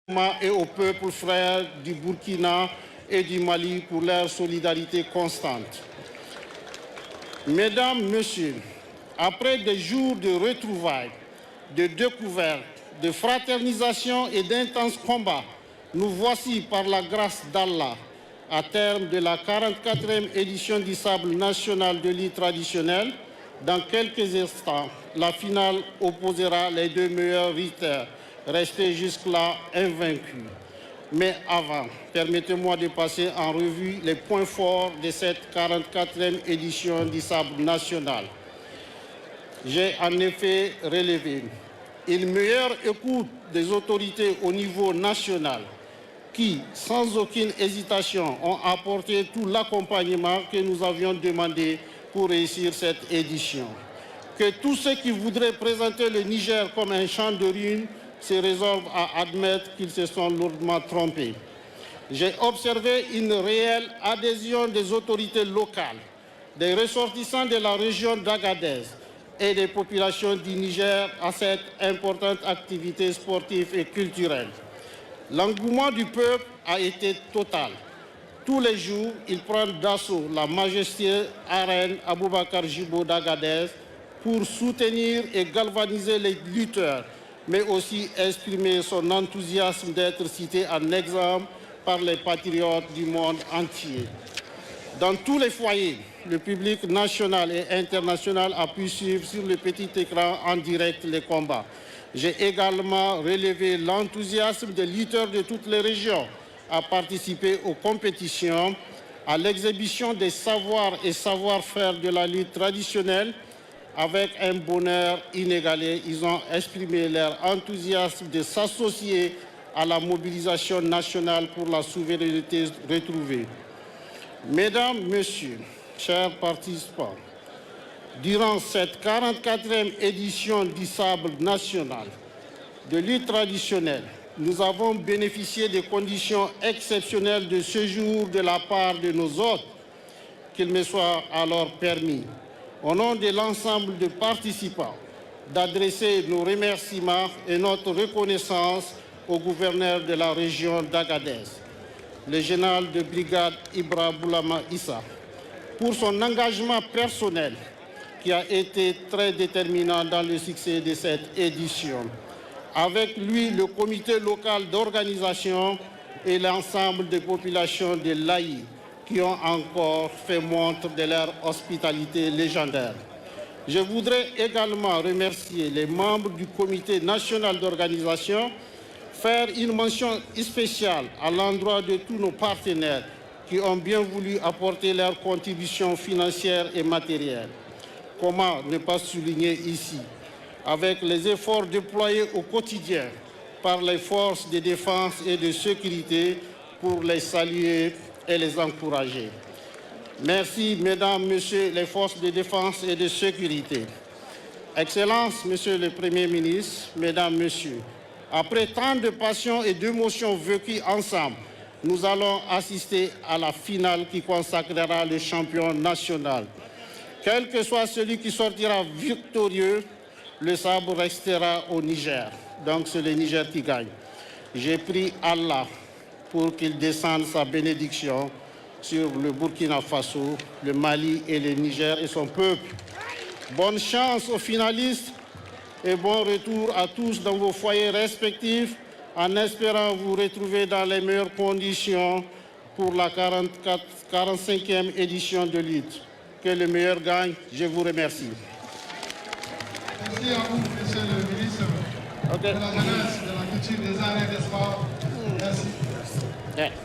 et au peuple frère du Burkina et du Mali pour leur solidarité constante. Mesdames, Messieurs, après des jours de retrouvailles, de découvertes, de fraternisation et d'intenses combats, nous voici par la grâce d'Allah à terme de la 44e édition du Sable national de lutte traditionnelle. Dans quelques instants, la finale opposera les deux meilleurs lutteurs, restés jusque-là invaincus. Mais avant, permettez-moi de passer en revue les points forts de cette 44e édition du Sable national. J'ai en effet relevé une meilleure écoute des autorités au niveau national qui, sans aucune hésitation, ont apporté tout l'accompagnement que nous avions demandé pour réussir cette édition. Que tous ceux qui voudraient présenter le Niger comme un champ de ruines se résolvent à admettre qu'ils se sont lourdement trompés. J'ai observé une réelle adhésion des autorités locales, des ressortissants de la région d'Agadez et des populations du Niger à cette importante activité sportive et culturelle. L'engouement du peuple a été total. Tous les jours, il prend d'assaut la majestueuse arène Aboubakar Jibo d'Agadez pour soutenir et galvaniser les lutteurs, mais aussi exprimer son enthousiasme d'être cité en exemple par les patriotes du monde entier. Dans tous les foyers, le public national et international a pu suivre sur le petit écran en direct les combats. J'ai également relevé l'enthousiasme des lutteurs de toutes les régions à participer aux compétitions, à l'exhibition des savoirs et savoir-faire de la lutte traditionnelle. Avec un bonheur inégalé, ils ont exprimé leur enthousiasme de s'associer à la mobilisation nationale pour la souveraineté retrouvée. Mesdames, Messieurs, chers participants, durant cette 44e édition du Sable national de lutte traditionnelle, nous avons bénéficié de conditions exceptionnelles de séjour de la part de nos hôtes, qu'il me soit alors permis, au nom de l'ensemble des participants, d'adresser nos remerciements et notre reconnaissance au gouverneur de la région d'Agadez, le général de brigade Ibra Boulama Issa, pour son engagement personnel qui a été très déterminant dans le succès de cette édition. Avec lui, le comité local d'organisation et l'ensemble des populations de l'Aïe qui ont encore fait montre de leur hospitalité légendaire. Je voudrais également remercier les membres du comité national d'organisation, faire une mention spéciale à l'endroit de tous nos partenaires qui ont bien voulu apporter leur contribution financière et matérielle. Comment ne pas souligner ici, avec les efforts déployés au quotidien par les forces de défense et de sécurité, pour les saluer et les encourager. Merci, Mesdames, Messieurs les forces de défense et de sécurité. Excellences, Monsieur le Premier ministre, Mesdames, Messieurs, après tant de passion et d'émotions vécues ensemble, nous allons assister à la finale qui consacrera le champion national. Quel que soit celui qui sortira victorieux, le sabre restera au Niger. Donc c'est le Niger qui gagne. J'ai prié Allah pour qu'il descende sa bénédiction sur le Burkina Faso, le Mali et le Niger et son peuple. Bonne chance aux finalistes et bon retour à tous dans vos foyers respectifs, en espérant vous retrouver dans les meilleures conditions pour la 45e édition de lutte. Que le meilleur gagne. Je vous remercie. Merci à vous, Monsieur le ministre de la Jeunesse, de la Culture, des Arts et des Sports. Merci.